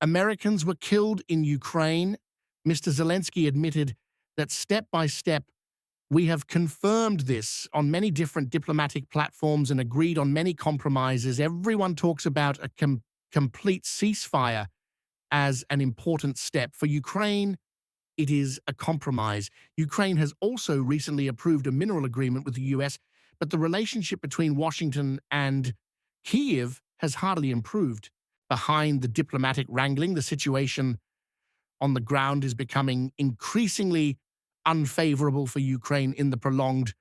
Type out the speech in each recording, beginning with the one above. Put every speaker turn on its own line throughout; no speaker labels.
Americans were killed in Ukraine. Mr. Zelensky admitted that step by step, we have confirmed this on many different diplomatic platforms and agreed on many compromises. Everyone talks about a complete ceasefire as an important step. For Ukraine, it is a compromise. Ukraine has also recently approved a mineral agreement with the US, but the relationship between Washington and Kyiv has hardly improved. Behind the diplomatic wrangling, the situation on the ground is becoming increasingly unfavorable for Ukraine in the prolonged,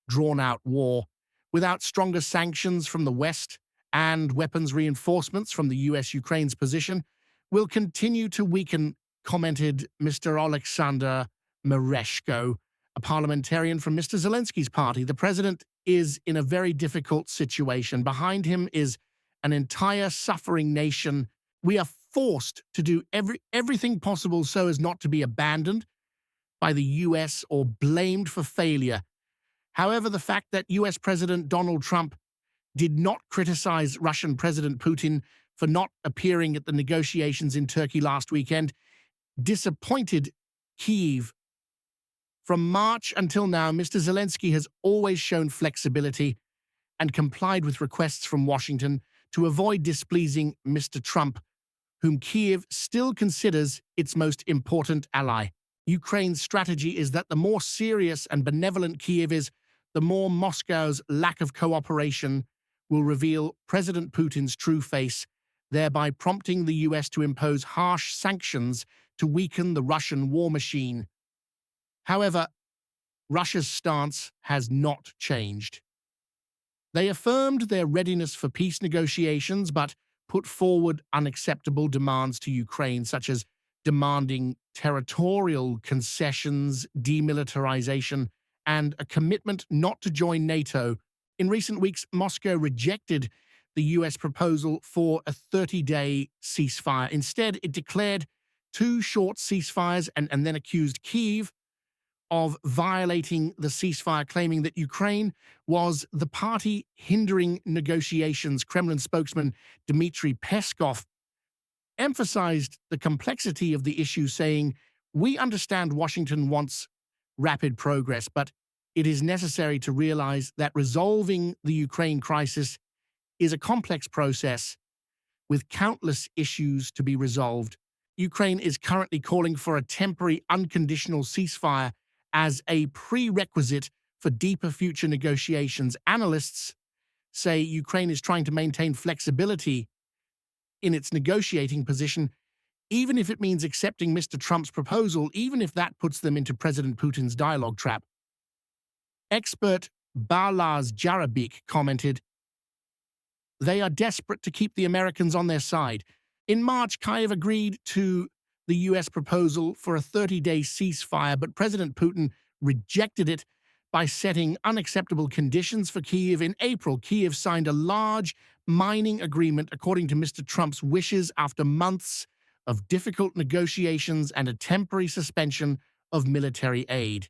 drawn-out war. Without stronger sanctions from the West and weapons reinforcements from the US, Ukraine's position will continue to weaken, commented Mr. Alexander Mereshko, a parliamentarian from Mr. Zelensky's party. The president is in a very difficult situation. Behind him is an entire suffering nation. We are forced to do everything possible so as not to be abandoned by the US or blamed for failure. However, the fact that US President Donald Trump did not criticize Russian President Putin for not appearing at the negotiations in Turkey last weekend disappointed Kyiv. From March until now, Mr. Zelensky has always shown flexibility and complied with requests from Washington to avoid displeasing Mr. Trump, whom Kyiv still considers its most important ally. Ukraine's strategy is that the more serious and benevolent Kyiv is, the more Moscow's lack of cooperation will reveal President Putin's true face, thereby prompting the US to impose harsh sanctions to weaken the Russian war machine. However, Russia's stance has not changed. They affirmed their readiness for peace negotiations, but put forward unacceptable demands to Ukraine, such as demanding territorial concessions, demilitarization, and a commitment not to join NATO. In recent weeks, Moscow rejected the US proposal for a 30-day ceasefire. Instead, it declared 2 short ceasefires and then accused Kyiv of violating the ceasefire, claiming that Ukraine was the party hindering negotiations. Kremlin spokesman Dmitry Peskov emphasized the complexity of the issue, saying, "We understand Washington wants rapid progress, but it is necessary to realize that resolving the Ukraine crisis is a complex process with countless issues to be resolved." Ukraine is currently calling for a temporary, unconditional ceasefire as a prerequisite for deeper future negotiations. Analysts say Ukraine is trying to maintain flexibility in its negotiating position, even if it means accepting Mr. Trump's proposal, even if that puts them into President Putin's dialogue trap. Expert Balazs Jarabik commented, "They are desperate to keep the Americans on their side." In March, Kyiv agreed to the US proposal for a 30-day ceasefire, but President Putin rejected it by setting unacceptable conditions for Kyiv. In April, Kyiv signed a large mining agreement according to Mr. Trump's wishes after months of difficult negotiations and a temporary suspension of military aid.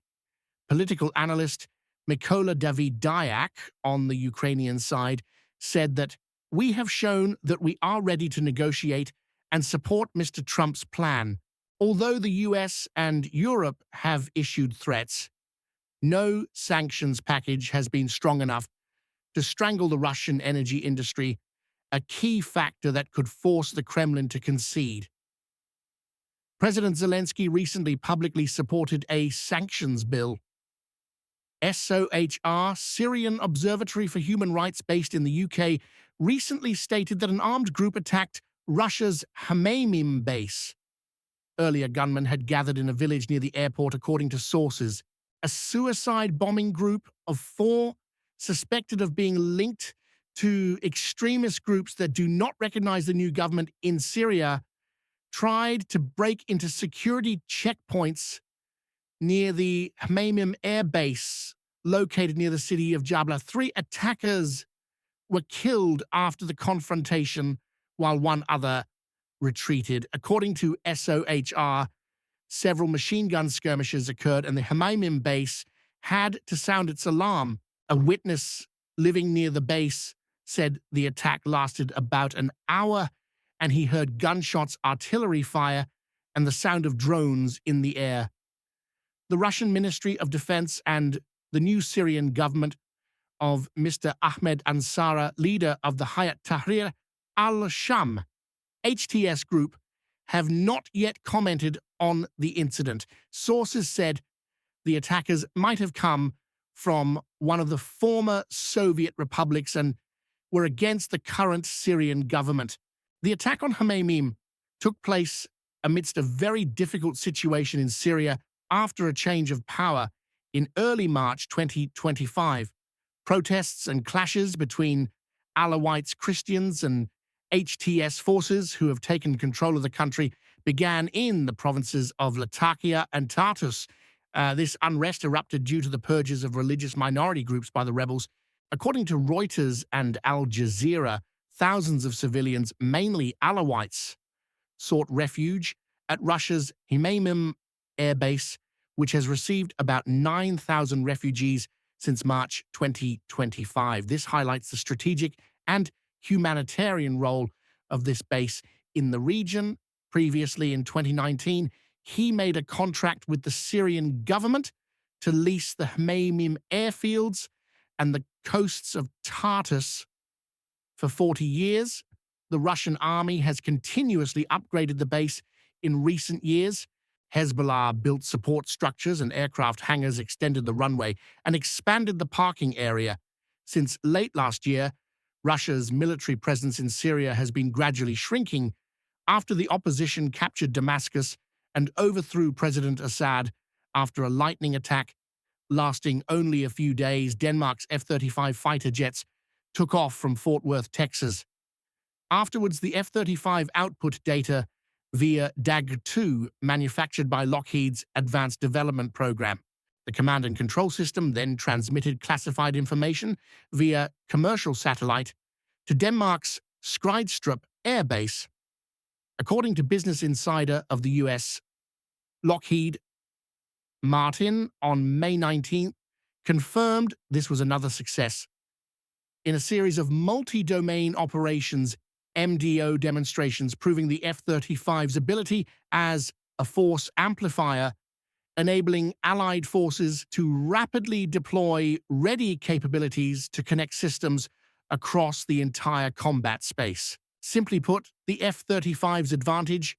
Political analyst Mykola Davidyak on the Ukrainian side said that we have shown that we are ready to negotiate and support Mr. Trump's plan. Although the US and Europe have issued threats, no sanctions package has been strong enough to strangle the Russian energy industry, a key factor that could force the Kremlin to concede. President Zelensky recently publicly supported a sanctions bill. SOHR, Syrian Observatory for Human Rights based in the UK, recently stated that an armed group attacked Russia's Hmeymim base. Earlier, gunmen had gathered in a village near the airport, according to sources. A suicide bombing group of 4, suspected of being linked to extremist groups that do not recognize the new government in Syria, tried to break into security checkpoints near the Hmeymim air base located near the city of Jabla. 3 attackers were killed after the confrontation, while 1 other retreated. According to SOHR, several machine gun skirmishes occurred and the Hmeymim base had to sound its alarm. A witness living near the base said the attack lasted about an hour and he heard gunshots, artillery fire, and the sound of drones in the air. The Russian Ministry of Defense and the new Syrian government of Mr. Ahmed Ansara, leader of the Hayat Tahrir al-Sham HTS group, have not yet commented on the incident. Sources said the attackers might have come from one of the former Soviet republics and were against the current Syrian government. The attack on Hmeymim took place amidst a very difficult situation in Syria after a change of power in early March 2025. Protests and clashes between Alawites Christians and HTS forces who have taken control of the country began in the provinces of Latakia and Tartus. This unrest erupted due to the purges of religious minority groups by the rebels. According to Reuters and Al Jazeera, thousands of civilians, mainly Alawites, sought refuge at Russia's Hmeymim air base, which has received about 9,000 refugees since March 2025. This highlights the strategic and humanitarian role of this base in the region. Previously, in 2019, he made a contract with the Syrian government to lease the Hmeymim airfields and the coasts of Tartus for 40 years. The Russian army has continuously upgraded the base in recent years. Hezbollah built support structures and aircraft hangars, extended the runway, and expanded the parking area. Since late last year, Russia's military presence in Syria has been gradually shrinking after the opposition captured Damascus and overthrew President Assad after a lightning attack lasting only a few days. Denmark's F-35 fighter jets took off from Fort Worth, Texas. Afterwards, the F-35 output data via DAG-2, manufactured by Lockheed's Advanced Development Program. The command and control system then transmitted classified information via commercial satellite to Denmark's Skridstrup Air Base. According to Business Insider of the U.S., Lockheed Martin on May 19th confirmed this was another success in a series of multi-domain operations, MDO demonstrations proving the F-35's ability as a force amplifier, enabling Allied forces to rapidly deploy ready capabilities to connect systems across the entire combat space. Simply put, the F-35's advantage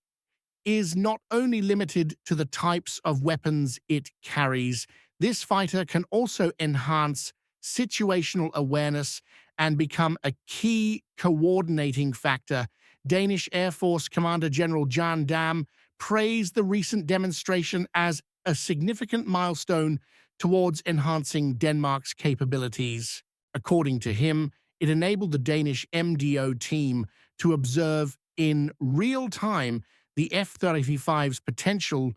is not only limited to the types of weapons it carries. This fighter can also enhance situational awareness and become a key coordinating factor. Danish Air Force Commander General Jan Dam praised the recent demonstration as a significant milestone towards enhancing Denmark's capabilities. According to him, it enabled the Danish MDO team to observe in real time the F-35's potential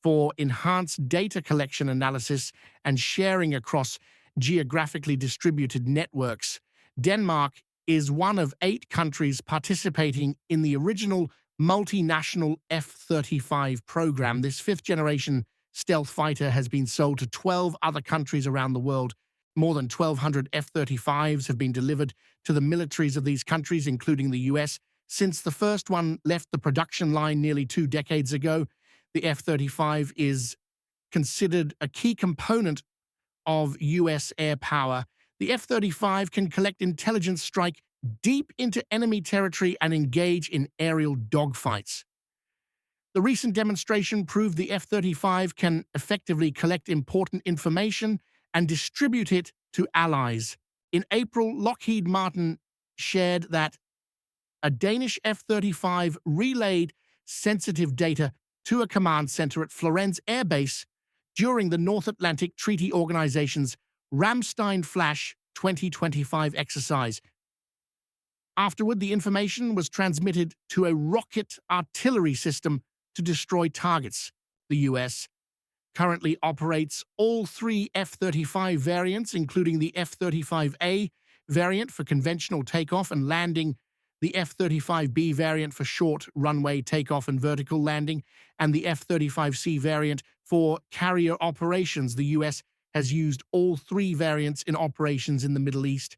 for enhanced data collection, analysis, and sharing across geographically distributed networks. Denmark is one of 8 countries participating in the original multinational F-35 program. This 5th-generation stealth fighter has been sold to 12 other countries around the world. More than 1,200 F-35s have been delivered to the militaries of these countries, including the U.S. Since the first one left the production line nearly 2 decades ago, the F-35 is considered a key component of U.S. air power. The F-35 can collect intelligence, strike deep into enemy territory, and engage in aerial dogfights. The recent demonstration proved the F-35 can effectively collect important information and distribute it to allies. In April, Lockheed Martin shared that a Danish F-35 relayed sensitive data to a command center at Florence Air Base during the North Atlantic Treaty Organization's Ramstein Flash 2025 exercise. Afterward, the information was transmitted to a rocket artillery system to destroy targets. The U.S. currently operates all 3 F-35 variants, including the F-35A variant for conventional takeoff and landing, the F-35B variant for short runway takeoff and vertical landing, and the F-35C variant for carrier operations. The U.S. has used all 3 variants in operations in the Middle East.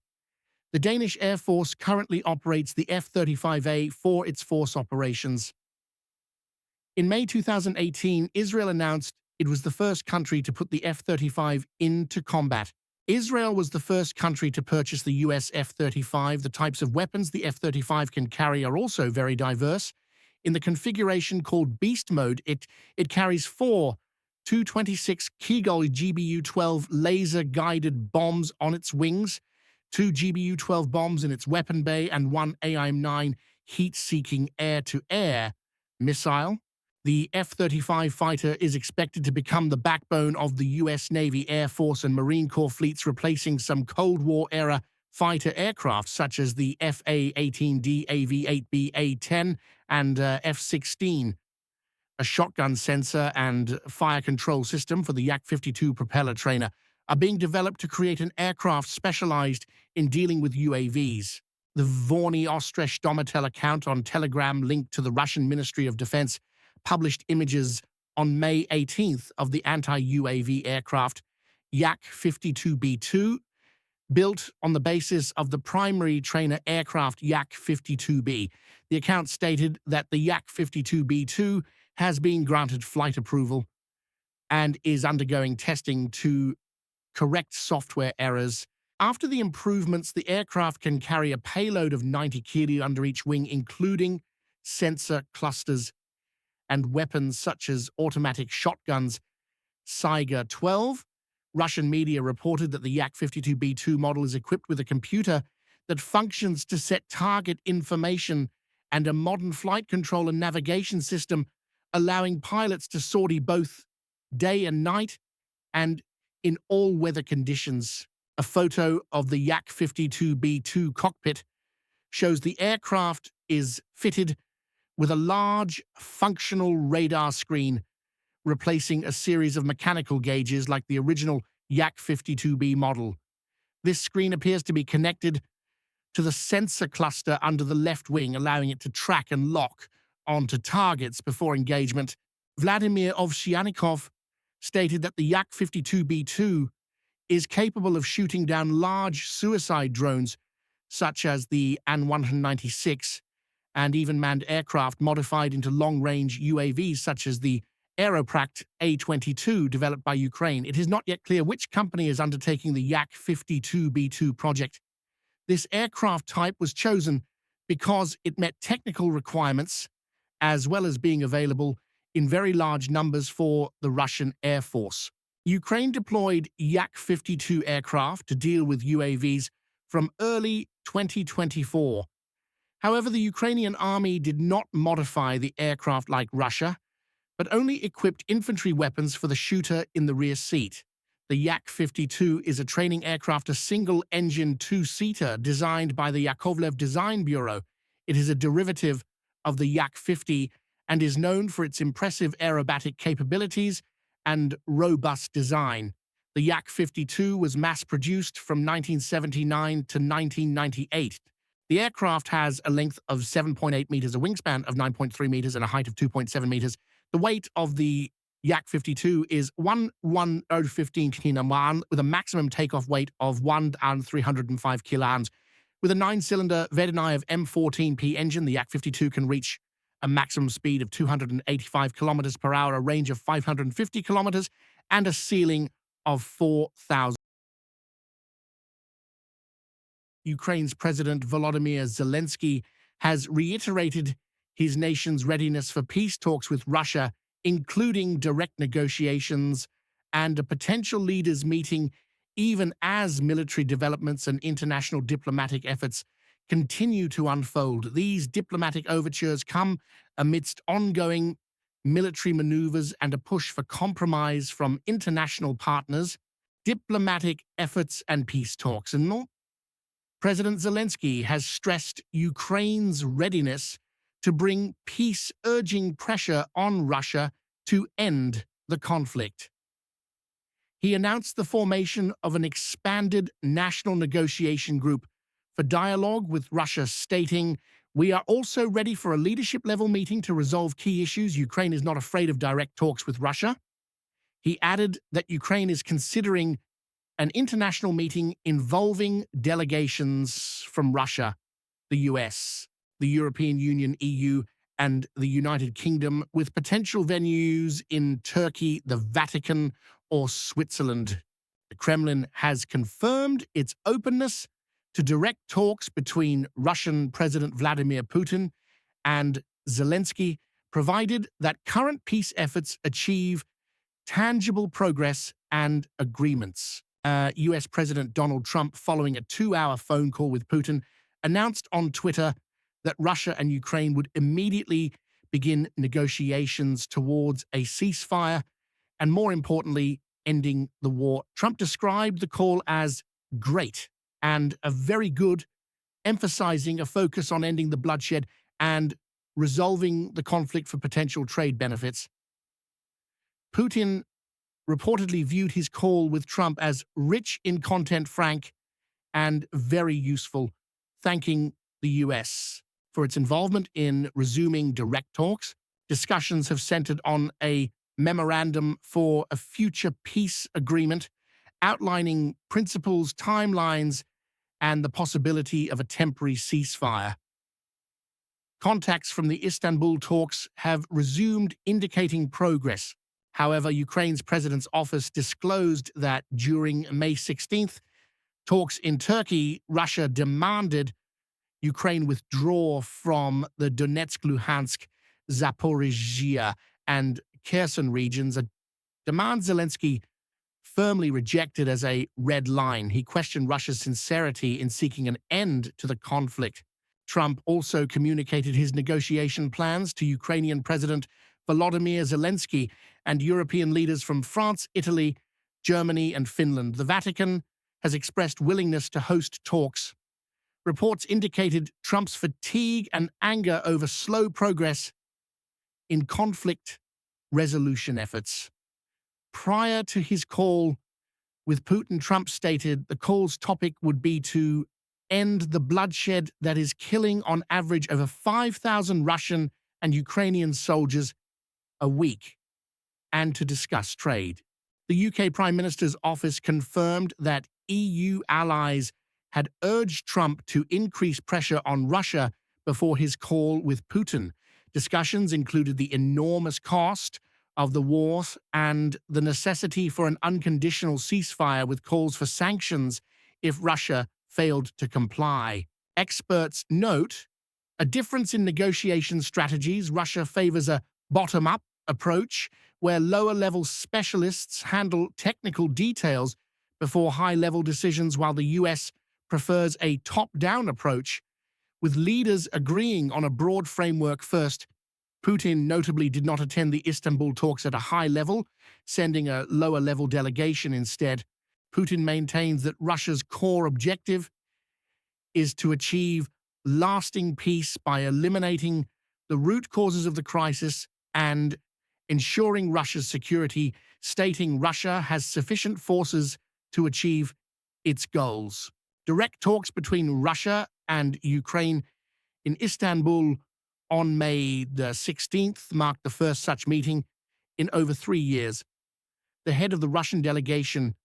The Danish Air Force currently operates the F-35A for its force operations. In May 2018, Israel announced it was the first country to put the F-35 into combat. Israel was the first country to purchase the US F-35. The types of weapons the F-35 can carry are also very diverse. In the configuration called Beast Mode, it carries four 226 Kyiv GBU-12 laser-guided bombs on its wings, two GBU-12 bombs in its weapon bay, and one AIM-9 heat-seeking air-to-air missile. The F-35 fighter is expected to become the backbone of the U.S. Navy, Air Force, and Marine Corps fleets, replacing some Cold War-era fighter aircraft such as the FA-18D, AV-8B, A-10, and F-16. A shotgun sensor and fire control system for the Yak-52 propeller trainer are being developed to create an aircraft specialized in dealing with UAVs. The Vorny Ostresh Domitel account on Telegram linked to the Russian Ministry of Defense published images on May 18th of the anti-UAV aircraft Yak-52B2, built on the basis of the primary trainer aircraft Yak-52B. The account stated that the Yak-52B2 has been granted flight approval and is undergoing testing to correct software errors. After the improvements, the aircraft can carry a payload of 90 kg under each wing, including sensor clusters and weapons such as automatic shotguns. Saiga-12. Russian media reported that the Yak-52B2 model is equipped with a computer that functions to set target information and a modern flight control and navigation system, allowing pilots to sortie both day and night and in all weather conditions. A photo of the Yak-52B2 cockpit shows the aircraft is fitted with a large functional radar screen, replacing a series of mechanical gauges like the original Yak-52B model. This screen appears to be connected to the sensor cluster under the left wing, allowing it to track and lock onto targets before engagement. Vladimir Ovsyannikov stated that the Yak-52B2 is capable of shooting down large suicide drones such as the An-196 and even manned aircraft modified into long-range UAVs such as the Aeroprakt A-22 developed by Ukraine. It is not yet clear which company is undertaking the Yak-52B2 project. This aircraft type was chosen because it met technical requirements as well as being available in very large numbers for the Russian Air Force. Ukraine deployed Yak-52 aircraft to deal with UAVs from early 2024. However, the Ukrainian army did not modify the aircraft like Russia, but only equipped infantry weapons for the shooter in the rear seat. The Yak-52 is a training aircraft, a single-engine two-seater designed by the Yakovlev Design Bureau. It is a derivative of the Yak-50 and is known for its impressive aerobatic capabilities and robust design. The Yak-52 was mass-produced from 1979 to 1998. The aircraft has a length of 7.8 meters, a wingspan of 9.3 meters, and a height of 2.7 meters. The weight of the Yak-52 is 1,115 kg with a maximum takeoff weight of 1,305 kg. With a 9-cylinder Vedeny of M14P engine, the Yak-52 can reach a maximum speed of 285 kilometers per hour, a range of 550 kilometers, and a ceiling of 4,000. Ukraine's President Volodymyr Zelensky has reiterated his nation's readiness for peace talks with Russia, including direct negotiations and a potential leaders' meeting, even as military developments and international diplomatic efforts continue to unfold. These diplomatic overtures come amidst ongoing military maneuvers and a push for compromise from international partners, diplomatic efforts and peace talks, and more. President Zelensky has stressed Ukraine's readiness to bring peace, urging pressure on Russia to end the conflict. He announced the formation of an expanded national negotiation group for dialogue with Russia, stating, "We are also ready for a leadership-level meeting to resolve key issues. Ukraine is not afraid of direct talks with Russia." He added that Ukraine is considering an international meeting involving delegations from Russia, the US, the European Union, EU, and the United Kingdom, with potential venues in Turkey, the Vatican, or Switzerland. The Kremlin has confirmed its openness to direct talks between Russian President Vladimir Putin and Zelensky, provided that current peace efforts achieve tangible progress and agreements. US President Donald Trump, following a 2-hour phone call with Putin, announced on Twitter that Russia and Ukraine would immediately begin negotiations towards a ceasefire and, more importantly, ending the war. Trump described the call as great and a very good, emphasizing a focus on ending the bloodshed and resolving the conflict for potential trade benefits. Putin reportedly viewed his call with Trump as rich in content, frank, and very useful, thanking the US for its involvement in resuming direct talks. Discussions have centered on a memorandum for a future peace agreement, outlining principles, timelines, and the possibility of a temporary ceasefire. Contacts from the Istanbul talks have resumed, indicating progress. However, Ukraine's president's office disclosed that during May 16th, talks in Turkey, Russia demanded Ukraine withdraw from the Donetsk, Luhansk, Zaporizhia, and Kherson regions, a demand Zelensky firmly rejected as a red line. He questioned Russia's sincerity in seeking an end to the conflict. Trump also communicated his negotiation plans to Ukrainian President Volodymyr Zelensky and European leaders from France, Italy, Germany, and Finland. The Vatican has expressed willingness to host talks. Reports indicated Trump's fatigue and anger over slow progress in conflict resolution efforts. Prior to his call with Putin, Trump stated the call's topic would be to end the bloodshed that is killing on average over 5,000 Russian and Ukrainian soldiers a week, and to discuss trade. The UK Prime Minister's office confirmed that EU allies had urged Trump to increase pressure on Russia before his call with Putin. Discussions included the enormous cost of the war and the necessity for an unconditional ceasefire, with calls for sanctions if Russia failed to comply. Experts note a difference in negotiation strategies. Russia favors a bottom-up approach, where lower-level specialists handle technical details before high-level decisions, while the US prefers a top-down approach, with leaders agreeing on a broad framework first. Putin notably did not attend the Istanbul talks at a high level, sending a lower-level delegation instead. Putin maintains that Russia's core objective is to achieve lasting peace by eliminating the root causes of the crisis and ensuring Russia's security, stating Russia has sufficient forces to achieve its goals. Direct talks between Russia and Ukraine in Istanbul on May the 16th marked the first such meeting in over 3 years. The head of the Russian delegation,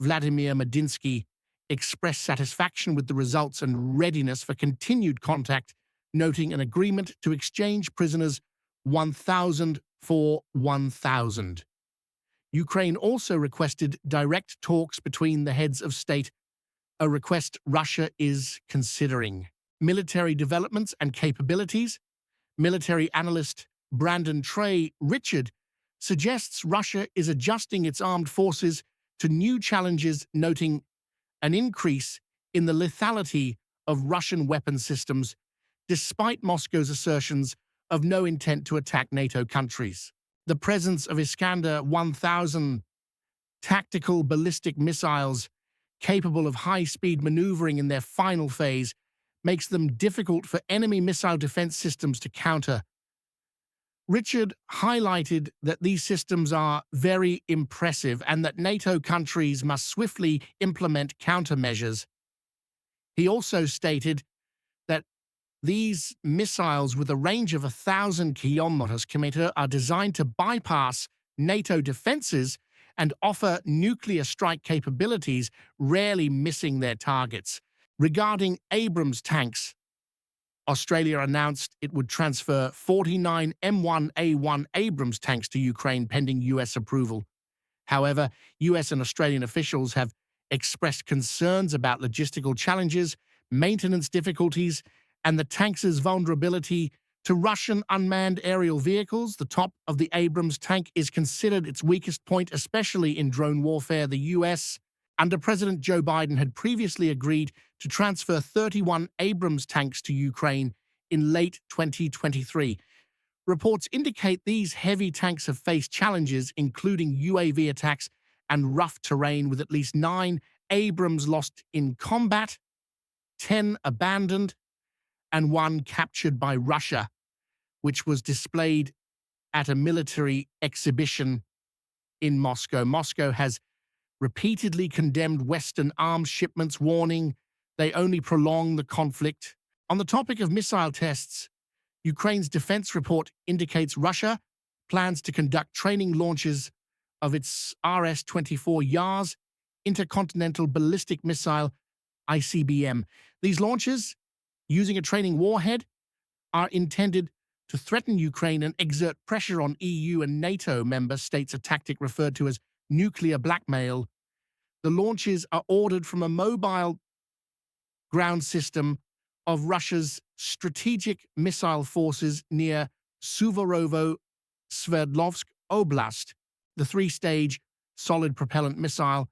Vladimir Medinsky, expressed satisfaction with the results and readiness for continued contact, noting an agreement to exchange prisoners 1,000 for 1,000. Ukraine also requested direct talks between the heads of state, a request Russia is considering. Military developments and capabilities. Military analyst Brandon Trey Richard suggests Russia is adjusting its armed forces to new challenges, noting an increase in the lethality of Russian weapon systems, despite Moscow's assertions of no intent to attack NATO countries. The presence of Iskander 1000 tactical ballistic missiles capable of high-speed maneuvering in their final phase makes them difficult for enemy missile defense systems to counter. Richard highlighted that these systems are very impressive and that NATO countries must swiftly implement countermeasures. He also stated that these missiles, with a range of 1,000 kilometers are designed to bypass NATO defenses and offer nuclear strike capabilities, rarely missing their targets. Regarding Abrams tanks, Australia announced it would transfer 49 M1A1 Abrams tanks to Ukraine pending US approval. However, US and Australian officials have expressed concerns about logistical challenges, maintenance difficulties, and the tanks' vulnerability to Russian unmanned aerial vehicles. The top of the Abrams tank is considered its weakest point, especially in drone warfare. The US, under President Joe Biden, had previously agreed to transfer 31 Abrams tanks to Ukraine in late 2023. Reports indicate these heavy tanks have faced challenges, including UAV attacks and rough terrain, with at least 9 Abrams lost in combat, 10 abandoned, and 1 captured by Russia, which was displayed at a military exhibition in Moscow. Moscow has repeatedly condemned Western arms shipments, warning they only prolong the conflict. On the topic of missile tests, Ukraine's defense report indicates Russia plans to conduct training launches of its RS-24 Yars intercontinental ballistic missile ICBM. These launches, using a training warhead, are intended to threaten Ukraine and exert pressure on EU and NATO member states, a tactic referred to as nuclear blackmail. The launches are ordered from a mobile ground system of Russia's strategic missile forces near Suvarovo-Sverdlovsk Oblast. The 3-stage solid propellant missile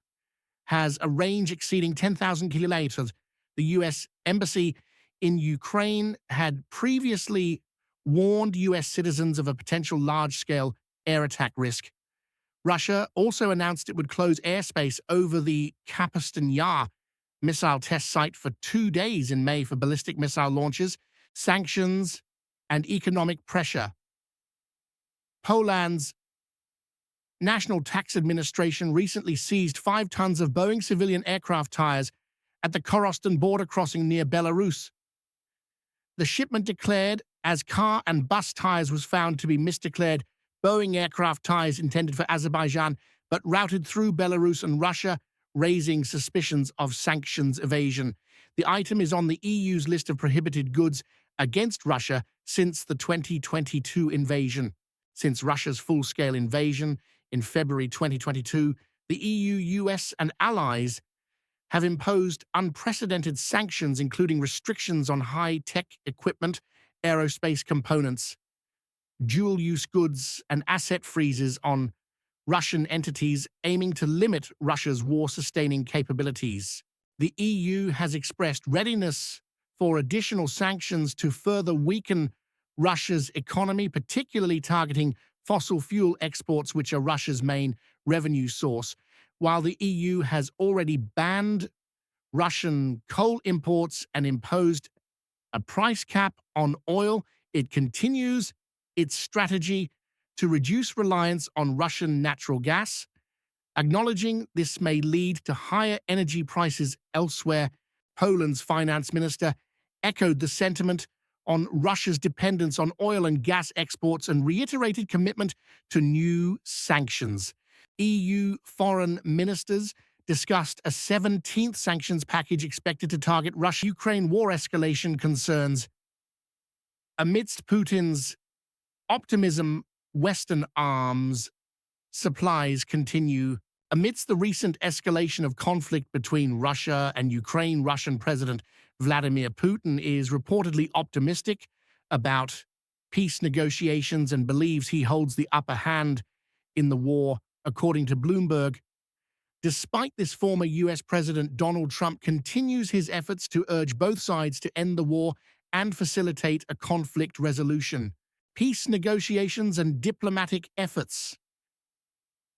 has a range exceeding 10,000 kilometers. The U.S. Embassy in Ukraine had previously warned U.S. citizens of a potential large-scale air attack risk. Russia also announced it would close airspace over the Kapustin Yar missile test site for 2 days in May for ballistic missile launches, sanctions, and economic pressure. Poland's National Tax Administration recently seized 5 tons of Boeing civilian aircraft tires at the Koroston border crossing near Belarus. The shipment, declared as car and bus tires, was found to be misdeclared Boeing aircraft tires intended for Azerbaijan, but routed through Belarus and Russia, raising suspicions of sanctions evasion. The item is on the EU's list of prohibited goods against Russia since the 2022 invasion. Since Russia's full-scale invasion in February 2022, the EU, US, and allies have imposed unprecedented sanctions, including restrictions on high-tech equipment, aerospace components, dual-use goods, and asset freezes on Russian entities, aiming to limit Russia's war-sustaining capabilities. The EU has expressed readiness for additional sanctions to further weaken Russia's economy, particularly targeting fossil fuel exports, which are Russia's main revenue source. While the EU has already banned Russian coal imports and imposed a price cap on oil, it continues its strategy to reduce reliance on Russian natural gas. Acknowledging this may lead to higher energy prices elsewhere, Poland's finance minister echoed the sentiment on Russia's dependence on oil and gas exports and reiterated commitment to new sanctions. EU foreign ministers discussed a 17th sanctions package expected to target Russia-Ukraine war escalation concerns. Amidst Putin's optimism, Western arms supplies continue. Amidst the recent escalation of conflict between Russia and Ukraine, Russian President Vladimir Putin is reportedly optimistic about peace negotiations and believes he holds the upper hand in the war, according to Bloomberg. Despite this, former U.S. President Donald Trump continues his efforts to urge both sides to end the war and facilitate a conflict resolution. Peace negotiations and diplomatic efforts.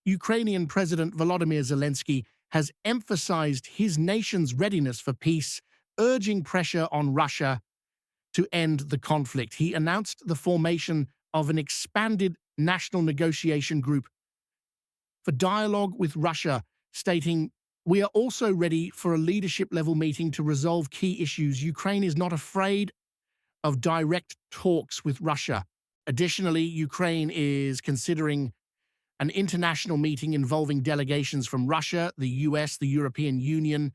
Ukrainian President Volodymyr Zelensky has emphasized his nation's readiness for peace, urging pressure on Russia to end the conflict. He announced the formation of an expanded national negotiation group for dialogue with Russia, stating, "We are also ready for a leadership-level meeting to resolve key issues. Ukraine is not afraid of direct talks with Russia." Additionally, Ukraine is considering an international meeting involving delegations from Russia, the US, the European Union,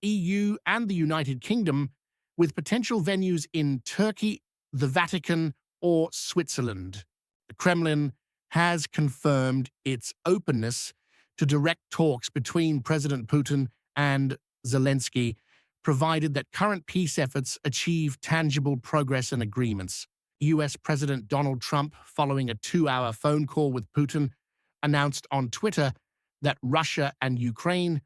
EU, and the United Kingdom, with potential venues in Turkey, the Vatican, or Switzerland. The Kremlin has confirmed its openness to direct talks between President Putin and Zelensky, provided that current peace efforts achieve tangible progress and agreements. US President Donald Trump, following a 2-hour phone call with Putin, announced on Twitter that Russia and Ukraine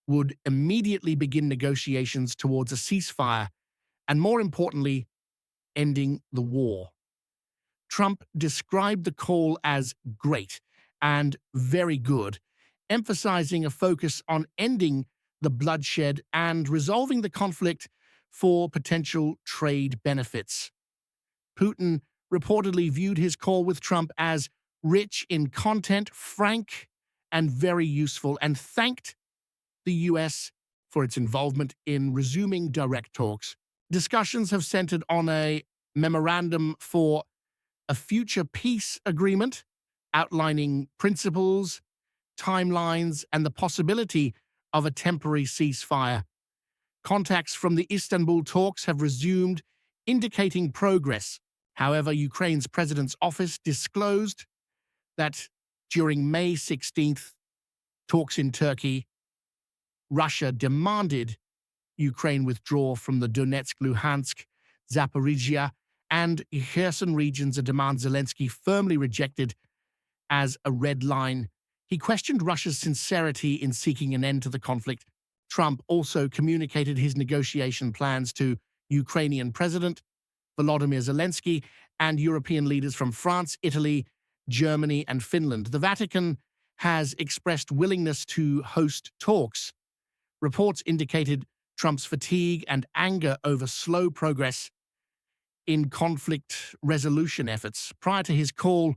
would immediately begin negotiations towards a ceasefire and, more importantly, ending the war. Trump described the call as great and very good, emphasizing a focus on ending the bloodshed and resolving the conflict for potential trade benefits. Putin reportedly viewed his call with Trump as rich in content, frank, and very useful, and thanked the U.S. for its involvement in resuming direct talks. Discussions have centered on a memorandum for a future peace agreement outlining principles, timelines, and the possibility of a temporary ceasefire. Contacts from the Istanbul talks have resumed, indicating progress. However, Ukraine's president's office disclosed that during May 16th talks in Turkey, Russia demanded Ukraine withdraw from the Donetsk, Luhansk, Zaporizhia, and Kherson regions, a demand Zelensky firmly rejected as a red line. He questioned Russia's sincerity in seeking an end to the conflict. Trump also communicated his negotiation plans to Ukrainian President Volodymyr Zelensky and European leaders from France, Italy, Germany, and Finland. The Vatican has expressed willingness to host talks. Reports indicated Trump's fatigue and anger over slow progress in conflict resolution efforts. Prior to his call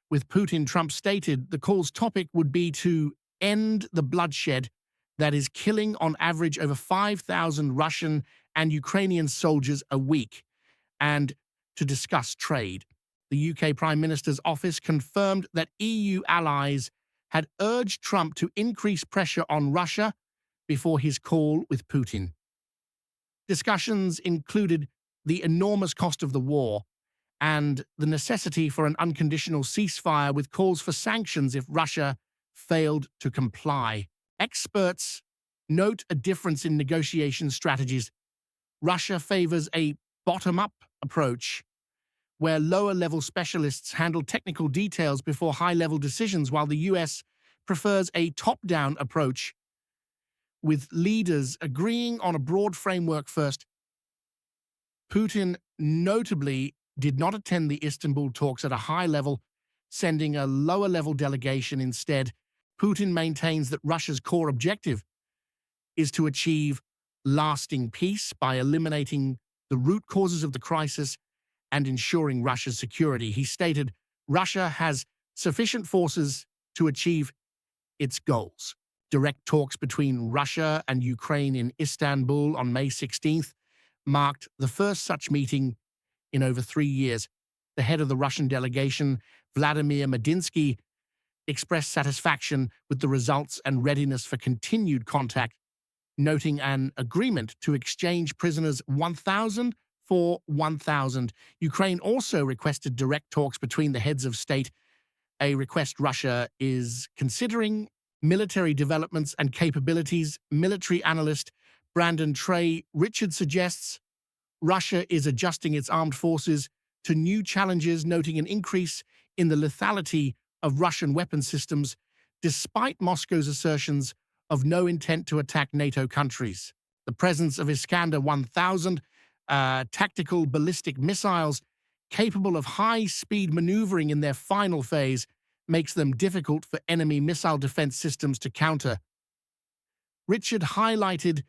with Putin, Trump stated the call's topic would be to end the bloodshed that is killing on average over 5,000 Russian and Ukrainian soldiers a week, and to discuss trade. The UK Prime Minister's office confirmed that EU allies had urged Trump to increase pressure on Russia before his call with Putin. Discussions included the enormous cost of the war and the necessity for an unconditional ceasefire, with calls for sanctions if Russia failed to comply. Experts note a difference in negotiation strategies. Russia favors a bottom-up approach, where lower-level specialists handle technical details before high-level decisions, while the US prefers a top-down approach, with leaders agreeing on a broad framework first. Putin notably did not attend the Istanbul talks at a high level, sending a lower-level delegation instead. Putin maintains that Russia's core objective is to achieve lasting peace by eliminating the root causes of the crisis and ensuring Russia's security. He stated Russia has sufficient forces to achieve its goals. Direct talks between Russia and Ukraine in Istanbul on May 16th marked the first such meeting in over 3 years. The head of the Russian delegation, Vladimir Medinsky, expressed satisfaction with the results and readiness for continued contact, noting an agreement to exchange prisoners 1,000 for 1,000. Ukraine also requested direct talks between the heads of state, a request Russia is considering. Military developments and capabilities. Military analyst Brandon Trey Richard suggests Russia is adjusting its armed forces to new challenges, noting an increase in the lethality of Russian weapon systems, despite Moscow's assertions of no intent to attack NATO countries. The presence of Iskander 1000 tactical ballistic missiles capable of high-speed maneuvering in their final phase makes them difficult for enemy missile defense systems to counter. Richard highlighted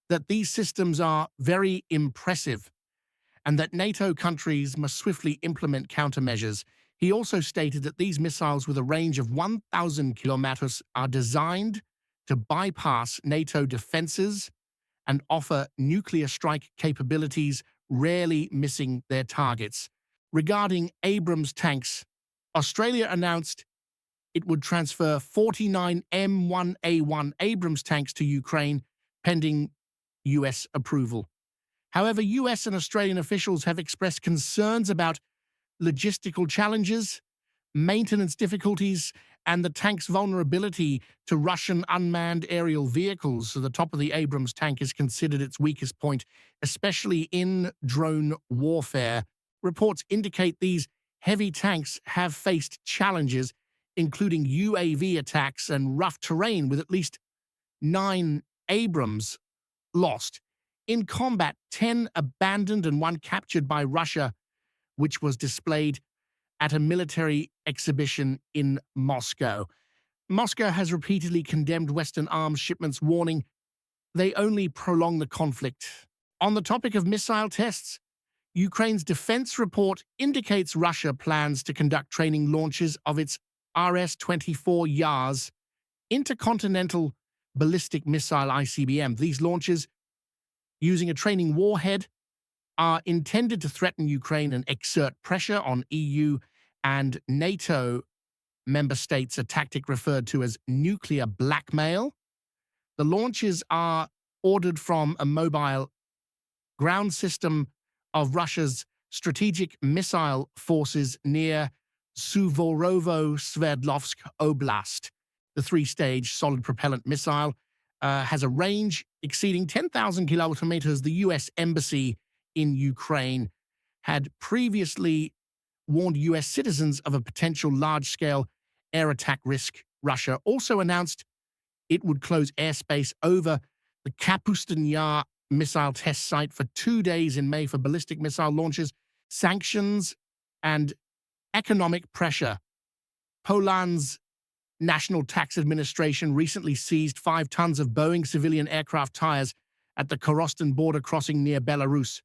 that these systems are very impressive and that NATO countries must swiftly implement countermeasures. He also stated that these missiles, with a range of 1,000 kilometers, are designed to bypass NATO defenses and offer nuclear strike capabilities, rarely missing their targets. Regarding Abrams tanks, Australia announced it would transfer 49 M1A1 Abrams tanks to Ukraine, pending U.S. approval. However, U.S. and Australian officials have expressed concerns about logistical challenges, maintenance difficulties, and the tank's vulnerability to Russian unmanned aerial vehicles. So the top of the Abrams tank is considered its weakest point, especially in drone warfare. Reports indicate these heavy tanks have faced challenges, including UAV attacks and rough terrain, with at least 9 Abrams lost. In combat, 10 abandoned and 1 captured by Russia, which was displayed at a military exhibition in Moscow. Moscow has repeatedly condemned Western arms shipments, warning they only prolong the conflict. On the topic of missile tests, Ukraine's defense report indicates Russia plans to conduct training launches of its RS-24 Yars intercontinental ballistic missile ICBM. These launches, using a training warhead, are intended to threaten Ukraine and exert pressure on EU and NATO member states, a tactic referred to as nuclear blackmail. The launches are ordered from a mobile ground system of Russia's strategic missile forces near Suvorovo-Sverdlovsk Oblast. The 3-stage solid propellant missile has a range exceeding 10,000 kilometers. The U.S. Embassy in Ukraine had previously warned U.S. citizens of a potential large-scale air attack risk. Russia also announced it would close airspace over the Kapustin Yar missile test site for 2 days in May for ballistic missile launches, sanctions, and economic pressure. Poland's National Tax Administration recently seized 5 tons of Boeing civilian aircraft tires at the Korostin border crossing near Belarus.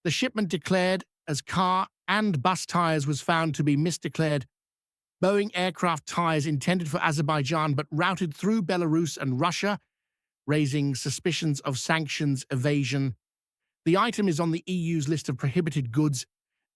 The shipment, declared as car and bus tires, was found to be misdeclared Boeing aircraft tires intended for Azerbaijan but routed through Belarus and Russia, raising suspicions of sanctions evasion. The item is on the EU's list of prohibited goods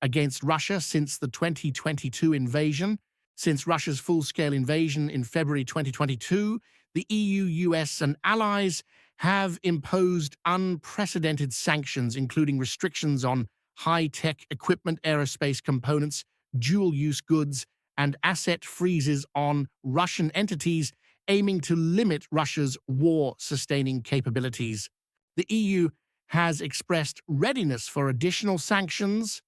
against Russia since the 2022 invasion. Since Russia's full-scale invasion in February 2022, the EU, US, and allies have imposed unprecedented sanctions, including restrictions on high-tech equipment, aerospace components, dual-use goods, and asset freezes on Russian entities, aiming to limit Russia's war-sustaining capabilities. The EU has expressed readiness for additional sanctions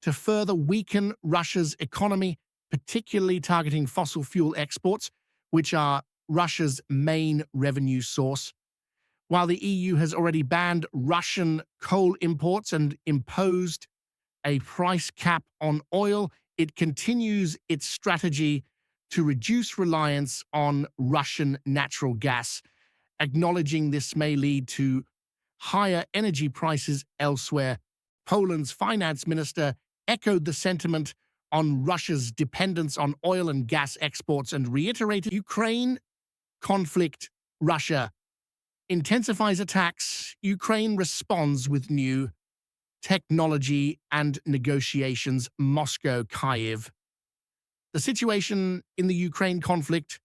to further weaken Russia's economy, particularly targeting fossil fuel exports, which are Russia's main revenue source. While the EU has already banned Russian coal imports and imposed a price cap on oil, it continues its strategy to reduce reliance on Russian natural gas, acknowledging this may lead to higher energy prices elsewhere. Poland's finance minister echoed the sentiment on Russia's dependence on oil and gas exports and reiterated Ukraine conflict. Russia intensifies attacks. Ukraine responds with new technology and negotiations. Moscow, Kyiv. The situation in the Ukraine conflict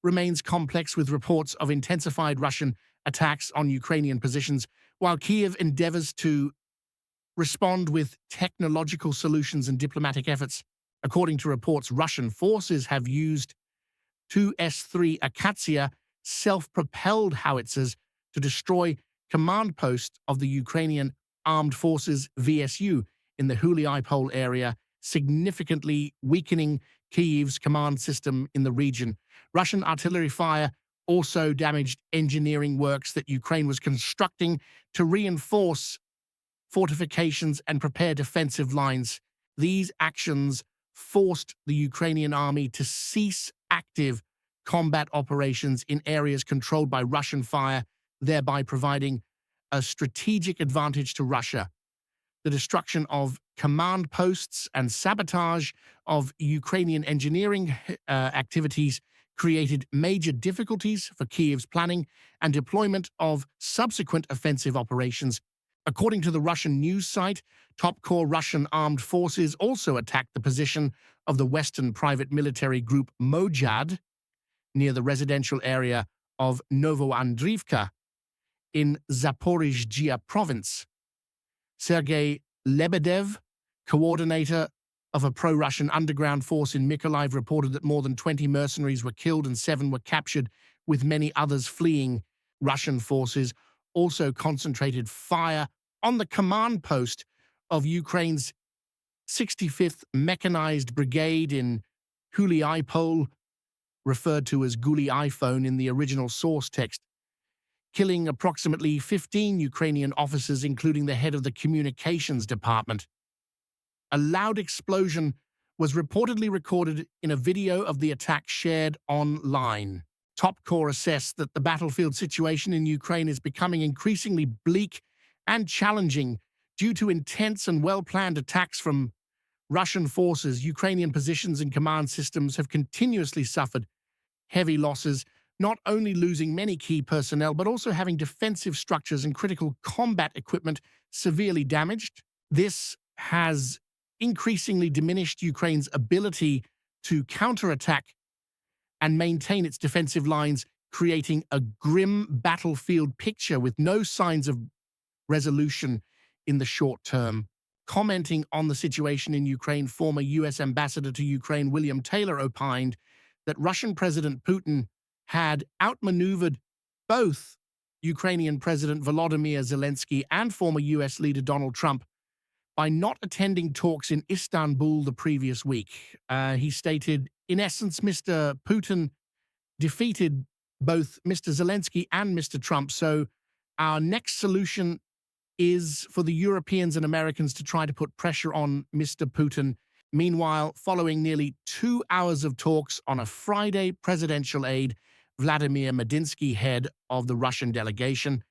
remains complex, with reports of intensified Russian attacks on Ukrainian positions, while Kyiv endeavors to respond with technological solutions and diplomatic efforts. According to reports, Russian forces have used 2 S-3 Akatsiya self-propelled howitzers to destroy command posts of the Ukrainian Armed Forces VSU in the Huliipol area, significantly weakening Kyiv's command system in the region. Russian artillery fire also damaged engineering works that Ukraine was constructing to reinforce fortifications and prepare defensive lines. These actions forced the Ukrainian army to cease active combat operations in areas controlled by Russian fire, thereby providing a strategic advantage to Russia. The destruction of command posts and sabotage of Ukrainian engineering activities created major difficulties for Kyiv's planning and deployment of subsequent offensive operations. According to the Russian news site, top-corps Russian armed forces also attacked the position of the Western private military group Mojad near the residential area of Novoandrivka in Zaporizhzhia province. Sergei Lebedev, coordinator of a pro-Russian underground force in Mykolaiv, reported that more than 20 mercenaries were killed and 7 were captured, with many others fleeing. Russian forces also concentrated fire on the command post of Ukraine's 65th Mechanized Brigade in Huliaipol, referred to as Guli iPhone in the original source text, killing approximately 15 Ukrainian officers, including the head of the communications department. A loud explosion was reportedly recorded in a video of the attack shared online. Top Corps assessed that the battlefield situation in Ukraine is becoming increasingly bleak and challenging due to intense and well-planned attacks from Russian forces. Ukrainian positions and command systems have continuously suffered heavy losses, not only losing many key personnel, but also having defensive structures and critical combat equipment severely damaged. This has increasingly diminished Ukraine's ability to counterattack and maintain its defensive lines, creating a grim battlefield picture with no signs of resolution in the short term. Commenting on the situation in Ukraine, former U.S. Ambassador to Ukraine William Taylor opined that Russian President Putin had outmaneuvered both Ukrainian President Volodymyr Zelensky and former U.S. leader Donald Trump by not attending talks in Istanbul the previous week. He stated, in essence, Mr. Putin defeated both Mr. Zelensky and Mr. Trump, so our next solution is for the Europeans and Americans to try to put pressure on Mr. Putin. Meanwhile, following nearly 2 hours of talks on a Friday, presidential aide Vladimir Medinsky, head of the Russian delegation,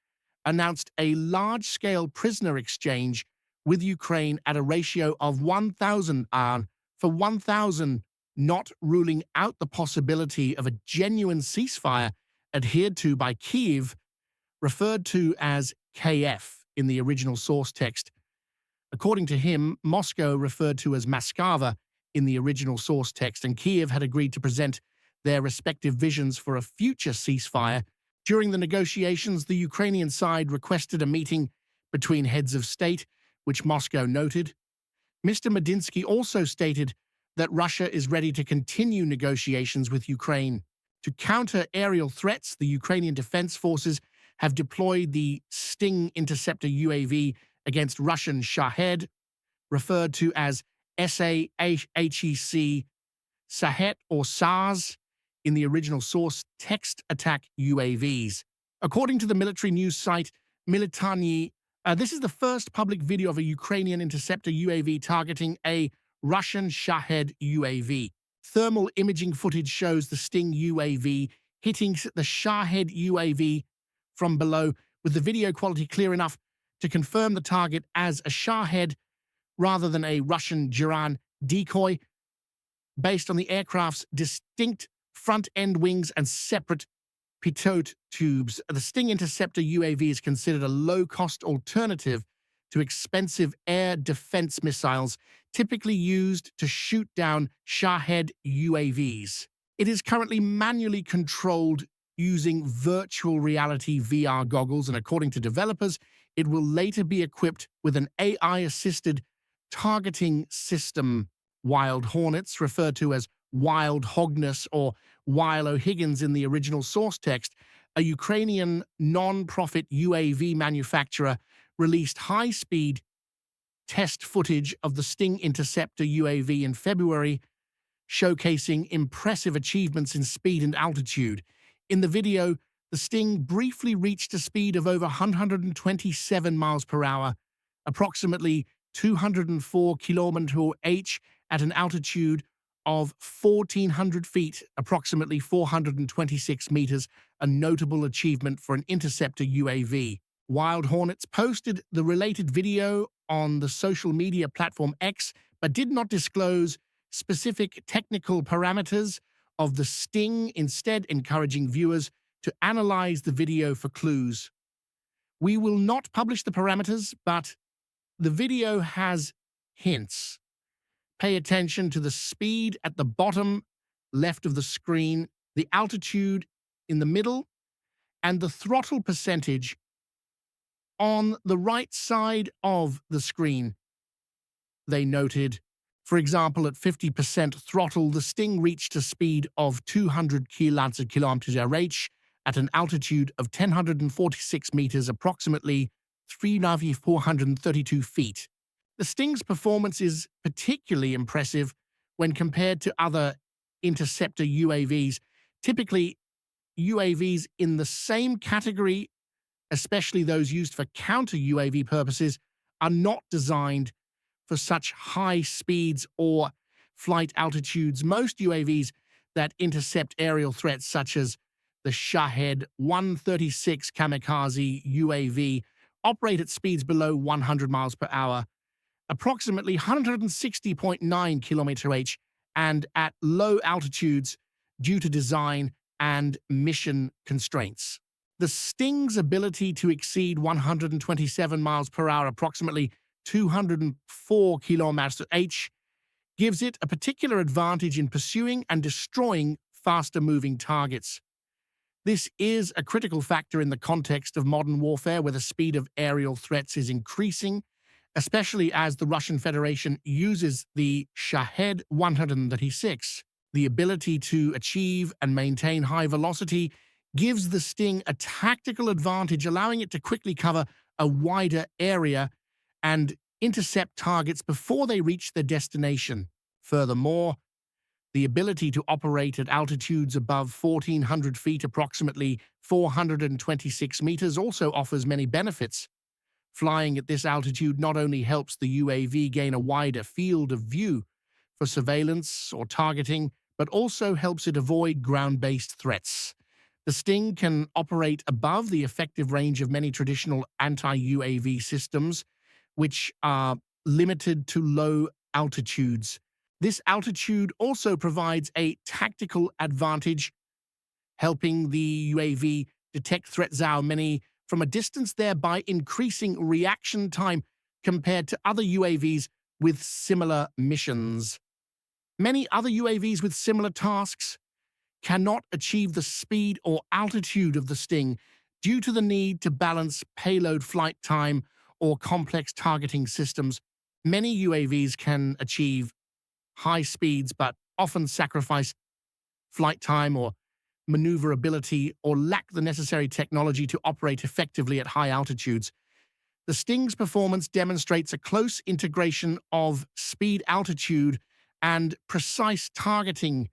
announced a large-scale prisoner exchange with Ukraine at a ratio of 1,000 for 1,000, not ruling out the possibility of a genuine ceasefire adhered to by Kyiv, referred to as KF in the original source text. According to him, Moscow referred to as Moskva in the original source text, and Kyiv had agreed to present their respective visions for a future ceasefire. During the negotiations, the Ukrainian side requested a meeting between heads of state, which Moscow noted. Mr. Medinsky also stated that Russia is ready to continue negotiations with Ukraine. To counter aerial threats, the Ukrainian Defense Forces have deployed the Sting interceptor UAV against Russian Shahed, referred to as SAHEC, Sahet or SARS in the original source text, attack UAVs. According to the military news site Militany, this is the first public video of a Ukrainian interceptor UAV targeting a Russian Shahed UAV. Thermal imaging footage shows the Sting UAV hitting the Shahed UAV from below, with the video quality clear enough to confirm the target as a Shahed rather than a Russian Jiran decoy, based on the aircraft's distinct front-end wings and separate pitot tubes. The Sting interceptor UAV is considered a low-cost alternative to expensive air defense missiles typically used to shoot down Shahed UAVs. It is currently manually controlled using virtual reality VR goggles, and according to developers, it will later be equipped with an AI-assisted targeting system. Wild Hornets, referred to as Wild Hogness or Wild O'Higgins in the original source text, a Ukrainian non-profit UAV manufacturer, released high-speed test footage of the Sting interceptor UAV in February, showcasing impressive achievements in speed and altitude. In the video, the Sting briefly reached a speed of over 127 miles per hour, approximately 204 km/h at an altitude of 1,400 feet, approximately 426 meters, a notable achievement for an interceptor UAV. Wild Hornets posted the related video on the social media platform X, but did not disclose specific technical parameters of the Sting, instead encouraging viewers to analyze the video for clues. We will not publish the parameters, but the video has hints. Pay attention to the speed at the bottom left of the screen, the altitude in the middle, and the throttle percentage on the right side of the screen. They noted, for example, at 50% throttle, the Sting reached a speed of 200 km/h at an altitude of 1,046 meters, approximately 3,432 feet. The Sting's performance is particularly impressive when compared to other interceptor UAVs. Typically, UAVs in the same category, especially those used for counter-UAV purposes, are not designed for such high speeds or flight altitudes. Most UAVs that intercept aerial threats, such as the Shahed 136 kamikaze UAV, operate at speeds below 100 miles per hour, approximately 160.9 km/h, and at low altitudes due to design and mission constraints. The Sting's ability to exceed 127 miles per hour, approximately 204 km/h, gives it a particular advantage in pursuing and destroying faster-moving targets. This is a critical factor in the context of modern warfare, where the speed of aerial threats is increasing, especially as the Russian Federation uses the Shahed 136. The ability to achieve and maintain high velocity gives the Sting a tactical advantage, allowing it to quickly cover a wider area and intercept targets before they reach their destination. Furthermore, the ability to operate at altitudes above 1,400 feet, approximately 426 meters, also offers many benefits. Flying at this altitude not only helps the UAV gain a wider field of view for surveillance or targeting, but also helps it avoid ground-based threats. The Sting can operate above the effective range of many traditional anti-UAV systems, which are limited to low altitudes. This altitude also provides a tactical advantage, helping the UAV detect threats many from a distance, thereby increasing reaction time compared to other UAVs with similar missions. Many other UAVs with similar tasks cannot achieve the speed or altitude of the Sting due to the need to balance payload flight time or complex targeting systems. Many UAVs can achieve high speeds but often sacrifice flight time or maneuverability or lack the necessary technology to operate effectively at high altitudes. The Sting's performance demonstrates a close integration of speed, altitude, and precise targeting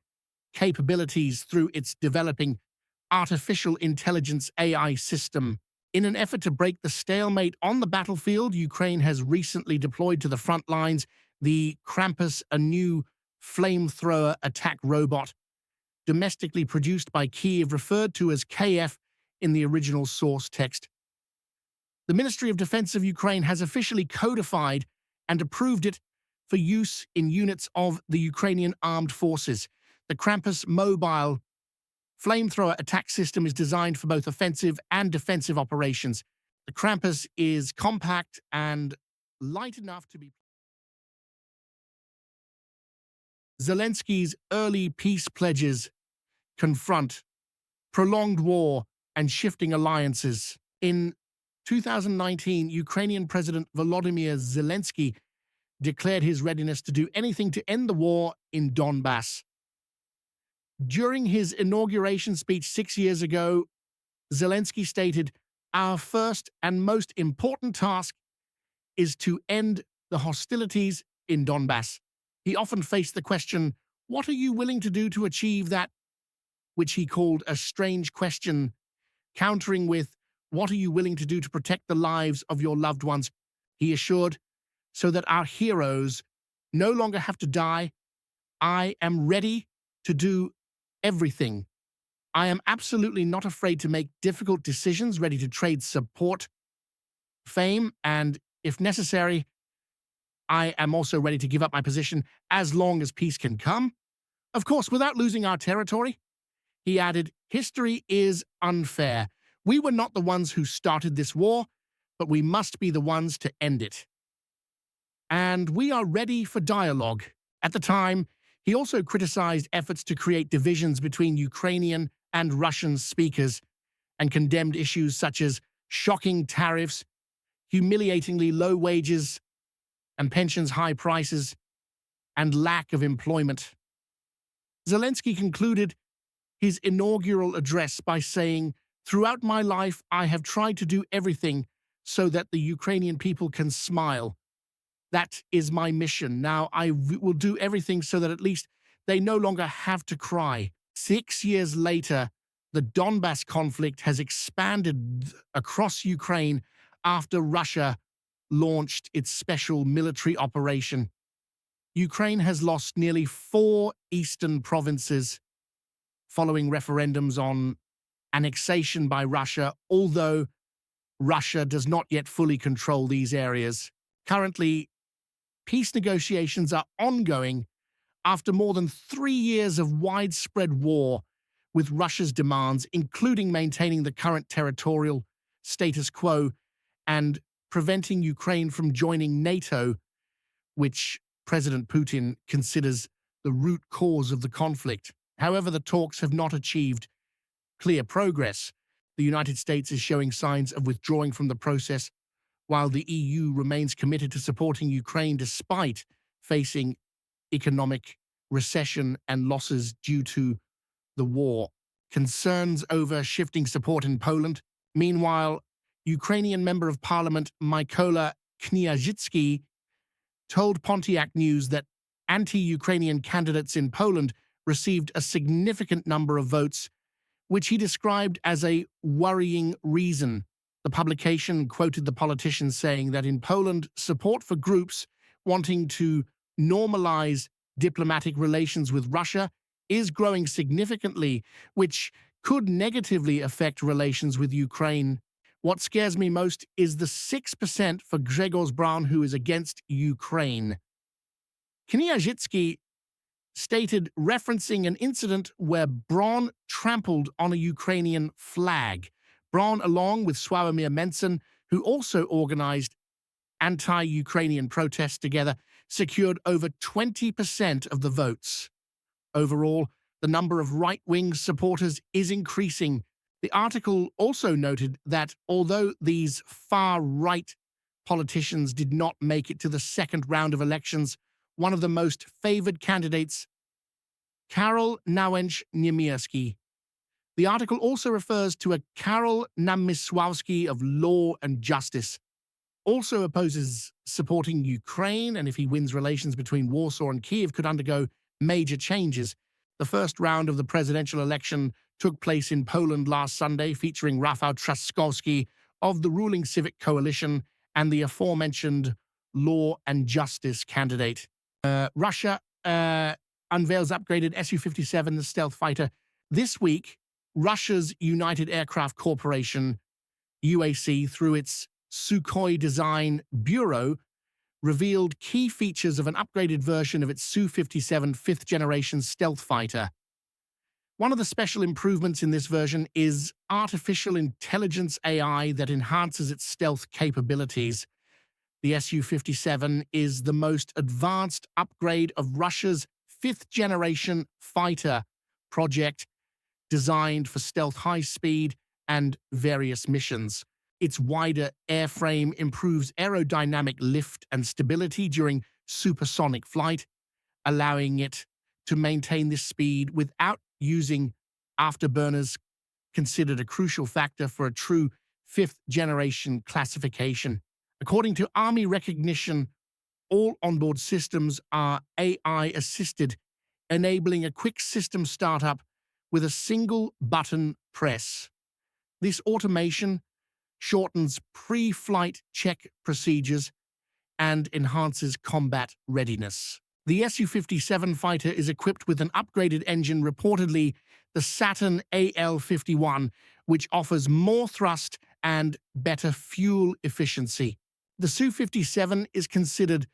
capabilities through its developing artificial intelligence AI system. In an effort to break the stalemate on the battlefield, Ukraine has recently deployed to the front lines the Krampus, a new flamethrower attack robot, domestically produced by Kyiv, referred to as KF in the original source text. The Ministry of Defense of Ukraine has officially codified and approved it for use in units of the Ukrainian armed forces. The Krampus mobile flamethrower attack system is designed for both offensive and defensive operations. The Krampus is compact and light enough to be. Zelensky's early peace pledges confront prolonged war and shifting alliances. In 2019, Ukrainian President Volodymyr Zelensky declared his readiness to do anything to end the war in Donbass. During his inauguration speech 6 years ago, Zelensky stated, "Our first and most important task is to end the hostilities in Donbass." He often faced the question, "What are you willing to do to achieve that?" which he called a strange question, countering with, "What are you willing to do to protect the lives of your loved ones?" He assured, "So that our heroes no longer have to die, I am ready to do everything. I am absolutely not afraid to make difficult decisions, ready to trade support, fame, and, if necessary, I am also ready to give up my position as long as peace can come. Of course, without losing our territory." He added, "History is unfair. We were not the ones who started this war, but we must be the ones to end it. And we are ready for dialogue." At the time, he also criticized efforts to create divisions between Ukrainian and Russian speakers and condemned issues such as shocking tariffs, humiliatingly low wages and pensions high prices, and lack of employment. Zelensky concluded his inaugural address by saying, "Throughout my life, I have tried to do everything so that the Ukrainian people can smile. That is my mission. Now will do everything so that at least they no longer have to cry." 6 years later, the Donbass conflict has expanded across Ukraine after Russia launched its special military operation. Ukraine has lost nearly 4 eastern provinces following referendums on annexation by Russia, although Russia does not yet fully control these areas. Currently, peace negotiations are ongoing after more than 3 years of widespread war, with Russia's demands, including maintaining the current territorial status quo and preventing Ukraine from joining NATO, which President Putin considers the root cause of the conflict. However, the talks have not achieved clear progress. The United States is showing signs of withdrawing from the process, while the EU remains committed to supporting Ukraine despite facing economic recession and losses due to the war. Concerns over shifting support in Poland. Meanwhile, Ukrainian Member of Parliament Mykola Kniazhitsky told Pontiac News that anti-Ukrainian candidates in Poland received a significant number of votes, which he described as a worrying reason. The publication quoted the politician saying that in Poland, support for groups wanting to normalize diplomatic relations with Russia is growing significantly, which could negatively affect relations with Ukraine. What scares me most is the 6% for Grzegorz Braun, who is against Ukraine. Kniazhitsky stated, referencing an incident where Braun trampled on a Ukrainian flag. Braun, along with Sławomir Mencen, who also organized anti-Ukrainian protests together, secured over 20% of the votes. Overall, the number of right-wing supporters is increasing. The article also noted that although these far-right politicians did not make it to the second round of elections, one of the most favored candidates, Karol Nawrocki-Niemiecki. The article also refers to a Karol Namysławski of Law and Justice, also opposes supporting Ukraine, and if he wins, relations between Warsaw and Kyiv could undergo major changes. The first round of the presidential election took place in Poland last Sunday, featuring Rafał Trzaskowski of the ruling Civic Coalition and the aforementioned Law and Justice candidate. Russia unveils upgraded Su-57 stealth fighter. This week, Russia's United Aircraft Corporation, UAC, through its Sukhoi Design Bureau, revealed key features of an upgraded version of its Su-57 fifth-generation stealth fighter. One of the special improvements in this version is artificial intelligence AI that enhances its stealth capabilities. The Su-57 is the most advanced upgrade of Russia's fifth-generation fighter project, designed for stealth high-speed and various missions. Its wider airframe improves aerodynamic lift and stability during supersonic flight, allowing it to maintain this speed without using afterburners, considered a crucial factor for a true fifth-generation classification. According to Army recognition, all onboard systems are AI-assisted, enabling a quick system startup with a single button press. This automation shortens pre-flight check procedures and enhances combat readiness. The Su-57 fighter is equipped with an upgraded engine, reportedly the Saturn AL-51, which offers more thrust and better fuel efficiency. The Su-57 is considered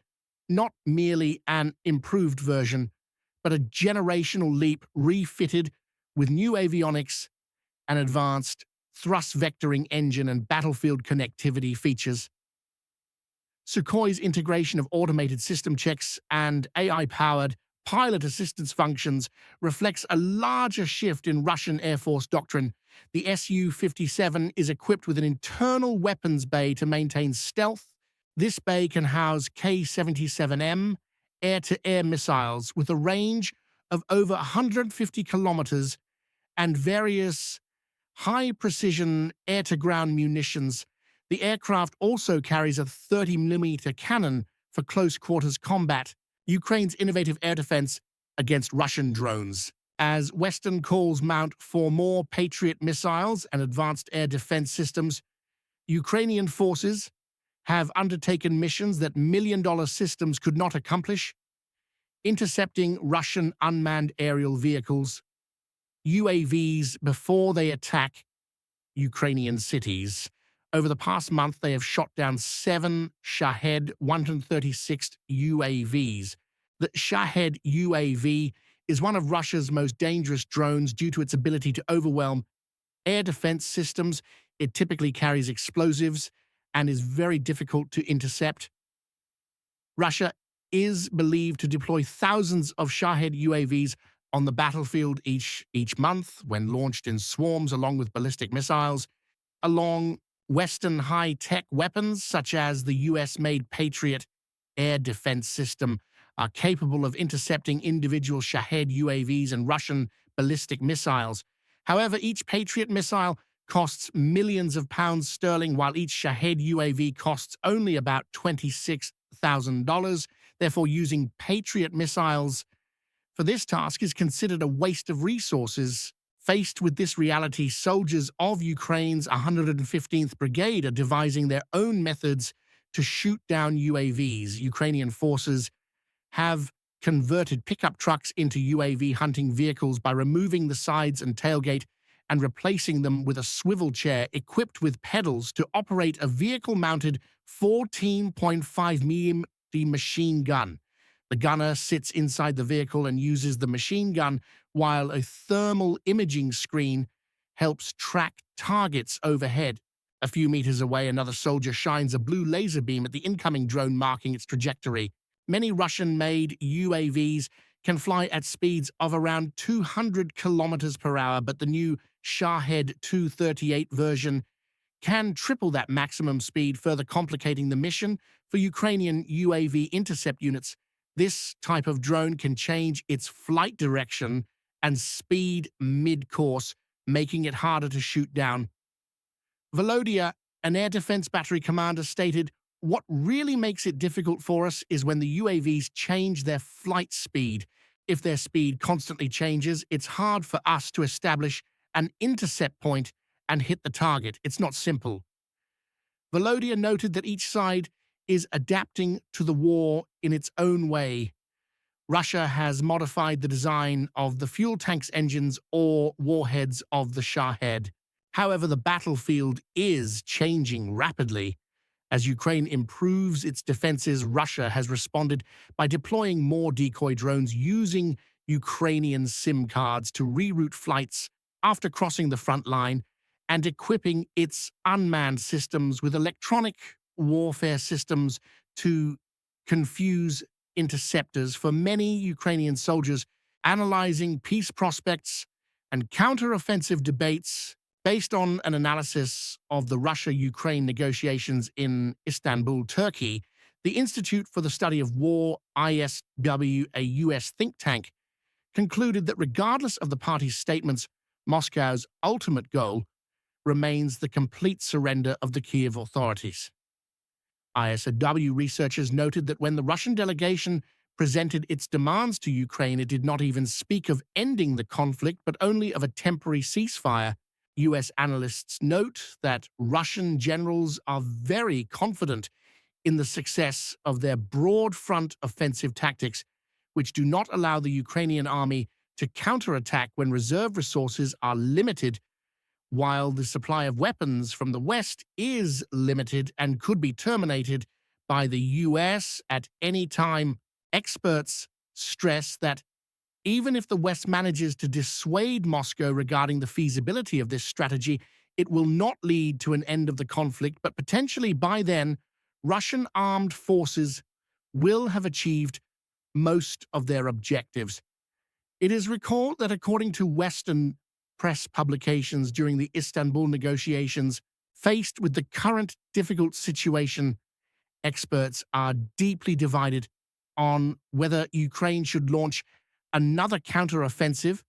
not merely an improved version, but a generational leap refitted with new avionics and advanced thrust vectoring engine and battlefield connectivity features. Sukhoi's integration of automated system checks and AI-powered pilot assistance functions reflects a larger shift in Russian Air Force doctrine. The Su-57 is equipped with an internal weapons bay to maintain stealth. This bay can house K-77M air-to-air missiles with a range of over 150 kilometers and various high-precision air-to-ground munitions. The aircraft also carries a 30mm cannon for close-quarters combat. Ukraine's innovative air defense against Russian drones. As Western calls mount for more Patriot missiles and advanced air defense systems, Ukrainian forces have undertaken missions that million-dollar systems could not accomplish, intercepting Russian unmanned aerial vehicles, UAVs, before they attack Ukrainian cities. Over the past month, they have shot down 7 Shahed 136 UAVs. The Shahed UAV is one of Russia's most dangerous drones due to its ability to overwhelm air defense systems. It typically carries explosives and is very difficult to intercept. Russia is believed to deploy thousands of Shahed UAVs on the battlefield each month when launched in swarms along with ballistic missiles. Along Western high-tech weapons, such as the US-made Patriot air defense system, are capable of intercepting individual Shahed UAVs and Russian ballistic missiles. However, each Patriot missile costs millions of pounds sterling, while each Shahed UAV costs only about $26,000. Therefore, using Patriot missiles for this task is considered a waste of resources. Faced with this reality, soldiers of Ukraine's 115th Brigade are devising their own methods to shoot down UAVs. Ukrainian forces have converted pickup trucks into UAV hunting vehicles by removing the sides and tailgate and replacing them with a swivel chair equipped with pedals to operate a vehicle-mounted 14.5 mm machine gun. The gunner sits inside the vehicle and uses the machine gun while a thermal imaging screen helps track targets overhead. A few meters away, another soldier shines a blue laser beam at the incoming drone, marking its trajectory. Many Russian-made UAVs can fly at speeds of around 200 kilometers per hour, but the new Shahed 238 version can triple that maximum speed, further complicating the mission for Ukrainian UAV intercept units. This type of drone can change its flight direction and speed mid-course, making it harder to shoot down. Volodya, an air defense battery commander, stated, "What really makes it difficult for us is when the UAVs change their flight speed. If their speed constantly changes, it's hard for us to establish an intercept point and hit the target. It's not simple." Volodya noted that each side is adapting to the war in its own way. Russia has modified the design of the fuel tanks, engines, or warheads of the Shahed. However, the battlefield is changing rapidly. As Ukraine improves its defenses, Russia has responded by deploying more decoy drones using Ukrainian SIM cards to reroute flights after crossing the front line and equipping its unmanned systems with electronic warfare systems to confuse interceptors. For many Ukrainian soldiers, analyzing peace prospects and counter-offensive debates based on an analysis of the Russia-Ukraine negotiations in Istanbul, Turkey, the Institute for the Study of War, ISW, a U.S. think tank, concluded that regardless of the parties' statements, Moscow's ultimate goal remains the complete surrender of the Kyiv authorities. ISW researchers noted that when the Russian delegation presented its demands to Ukraine, it did not even speak of ending the conflict, but only of a temporary ceasefire. U.S. analysts note that Russian generals are very confident in the success of their broad front offensive tactics, which do not allow the Ukrainian army to counterattack when reserve resources are limited, while the supply of weapons from the West is limited and could be terminated by the U.S. at any time. Experts stress that even if the West manages to dissuade Moscow regarding the feasibility of this strategy, it will not lead to an end of the conflict, but potentially by then, Russian armed forces will have achieved most of their objectives. It is recalled that according to Western press publications during the Istanbul negotiations, faced with the current difficult situation, experts are deeply divided on whether Ukraine should launch another counteroffensive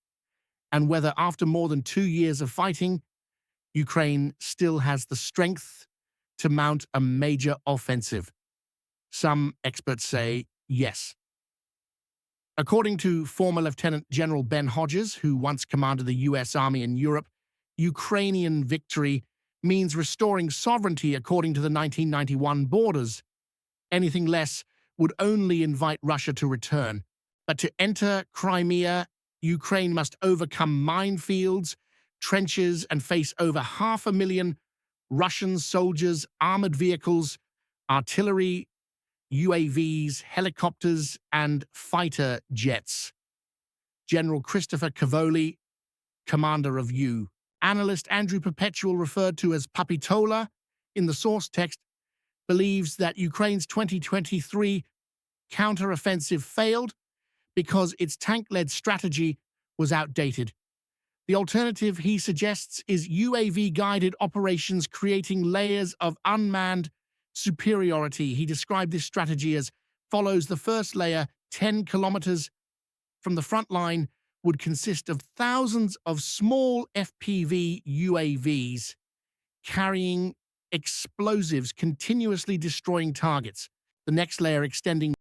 and whether, after more than 2 years of fighting, Ukraine still has the strength to mount a major offensive. Some experts say yes. According to former Lieutenant General Ben Hodges, who once commanded the U.S. Army in Europe, Ukrainian victory means restoring sovereignty according to the 1991 borders. Anything less would only invite Russia to return. But to enter Crimea, Ukraine must overcome minefields, trenches, and face over 500,000 Russian soldiers, armored vehicles, artillery, UAVs, helicopters, and fighter jets. General Christopher Cavoli, commander of U. Analyst Andrew Perpetual, referred to as Papitola in the source text, believes that Ukraine's 2023 counteroffensive failed because its tank-led strategy was outdated. The alternative, he suggests, is UAV-guided operations creating layers of unmanned superiority. He described this strategy as follows. The first layer, 10 kilometers from the front line, would consist of thousands of small FPV UAVs carrying explosives, continuously destroying targets. The next layer, extending